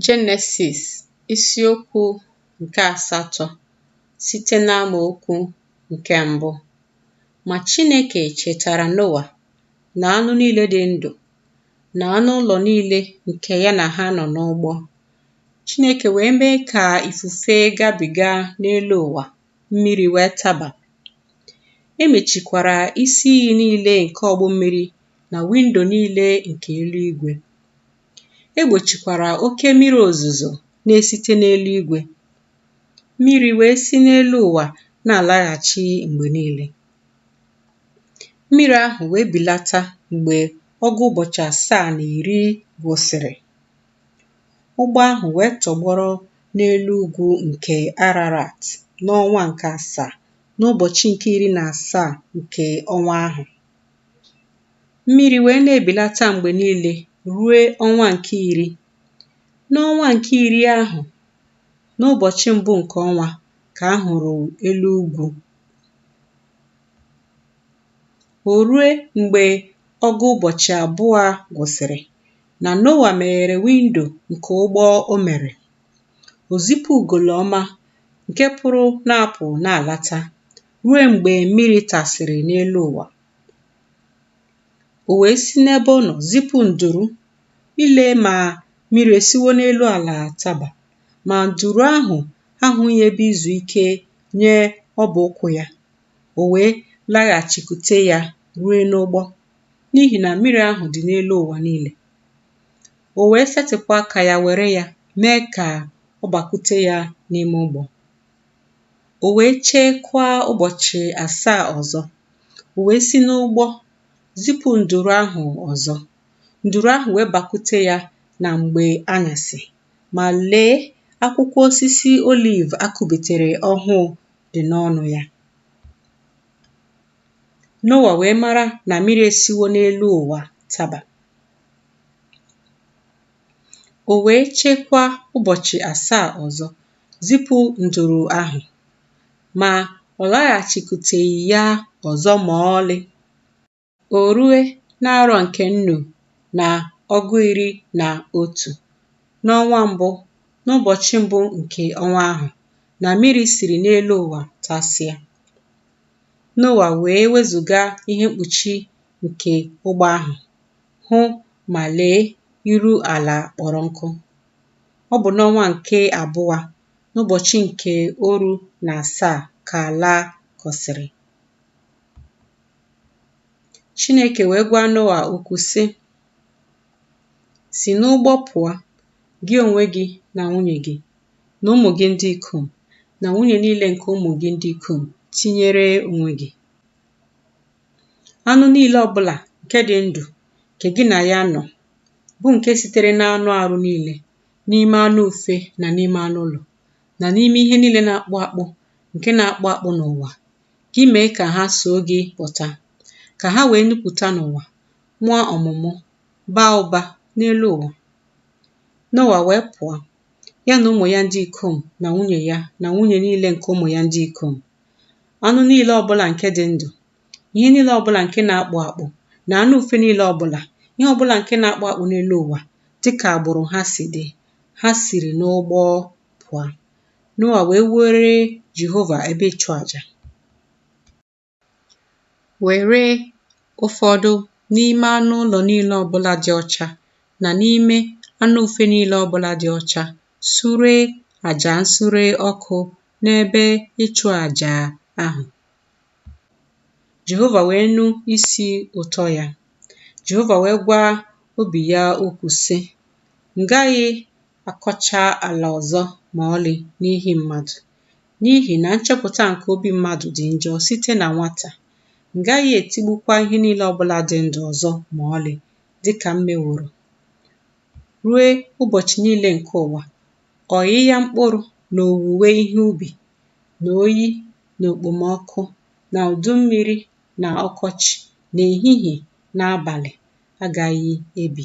Jenesis isiokwu nke asatọ site n'amaokwu nke mbụ. Ma Chineke chetara Noa na anụ niile dị ndụ na anụ ụlọ niile nke ya na ha nọ n'ụgbọ. Chineke wee mee ka ifufe gabiga n'elu ụwa, mmiri wee taba. Emechikwara isi iyi niile nke ọgbụ mmiri na windo niile nke eluigwe. Egbochikwara oke mmiri ozuzo na-esite n'eluigwe. Mmiri wee si n'elu ụwa na-alaghachi mgbe niile. Mmiri ahụ wee bilata mgbe ọgụ ụbọchị 7 na 10 gwụsịrị. Ụgbọ ahụ wee tọgbọrọ n'elu ugwu nke Ararat n'ọnwa nke 7 n'ụbọchị nke 17 nke ọnwa ahụ. Mmiri wee na-ebilata mgbe niile ruo ọnwa nke 10. N'ọnwa nke 10 ahụ, n'ụbọchị mbụ nke ọnwa ka a hụrụ elu ugwu. O rue mgbe ọgụ ụbọchị 2 gwụsịrị na Noa meghere windo nke ụgbọ o mere. O zipụ ugolo ọma nke pụrụ na-apụ na-alata ruo mgbe mmiri tasịrị n'elu ụwa. O wee si n'ebe ọ nọ zipụ nduru ile ma mmiri esiwo n'elu ala taba, ma nduru ahụ ahụghị ebe izu ike nye ọbụ ụkwụ ya. O wee laghachikwute ya ruo n'ụgbọ, n'ihi na mmiri ahụ dị n'elu ụwa niile. O wee setịpụ aka ya were ya mee ka ọ bakwute ya n'ime ụgbọ. O wee cheekwa ụbọchị 7 ọzọ. O wee si n'ụgbọ zipụ nduru ahụ ọzọ. Nduru ahụ wee bakwute ya na mgbe anyasị, ma lee, akwụkwọ osisi oliv akụbetere ọhụụ dị n'ọnụ ya. Noa wee mara na mmiri esiwo n'elu ụwa taba. O wee cheekwa ụbọchị 7 ọzọ, zipụ nduru ahụ, ma ọ laghachikwuteghị ya ọzọ ma ọlị. O rue n'arọ nke 4 na ọgụ 11 n'ọnwa mbụ, n'ụbọchị mbụ nke ọnwa ahụ, na mmiri siri n'elu ụwa tasịa. Noa wee wezụga ihe mkpuchi nke ụgbọ ahụ, hụ ma lee, iru ala kpọrọ nkụ. Ọ bụ n'ọnwa nke 2 n'ụbọchị nke 17 ka ala kọsịrị. Chineke wee gwa Noa okwu sị: "Si n'ụgbọ pụọ, gị onwe gị na nwunye gị na ụmụ gị ndị ikom na nwunye niile nke ụmụ gị ndị ikom, tinyere onwe gị. Anụ niile ọbụla nke dị ndụ nke gị na ya nọ, bụ nke sitere n'anụ arụ niile, n'ime anụ ufe na n'ime anụ ụlọ, na n'ime ihe niile na-akpụ akpụ nke na-akpụ akpụ n'ụwa, gị mee ka ha soo gị pụta, ka ha wee nupụta n'ụwa, mụọ ọmụmụ, baa ụba n'elu ụwa." Noa wee pụọ, ya na ụmụ ya ndị ikom na nwunye ya na nwunye niile nke ụmụ ya ndị ikom. Anụ niile ọbụla nke dị ndụ, ihe niile ọbụla nke na-akpụ akpụ, na anụ ufe niile ọbụla, ihe ọbụla nke na-akpụ akpụ n'elu ụwa, dịka agbụrụ ha si dị, ha siri n'ụgbọ pụọ. Noa wee wuore Jehova ebe ịchụ aja, were ụfọdụ n'ime anụ ụlọ niile ọbụla dị ọcha na n'ime anụ ufe niile ọbụla dị ọcha sure aja nsure ọkụ n'ebe ịchụ aja ahụ. Jehova wee nụ isi ụtọ ya. Jehova wee gwa obi ya okwu sị: "M gaghị akọcha ala ọzọ ma ọlị n'ihi mmadụ, n'ihi na nchepụta nke obi mmadụ dị njọ site na nwata. M gaghị etigbukwa ihe niile ọbụla dị ndụ ọzọ ma ọlị, dịka m meworo ruo ụbọchị niile nke ụwa, ọghịgha mkpụrụ na owuwe ihe ubi, na oyi na okpomọkụ, na udu mmiri na ọkọchị, na ehihie na abalị agaghị ebi."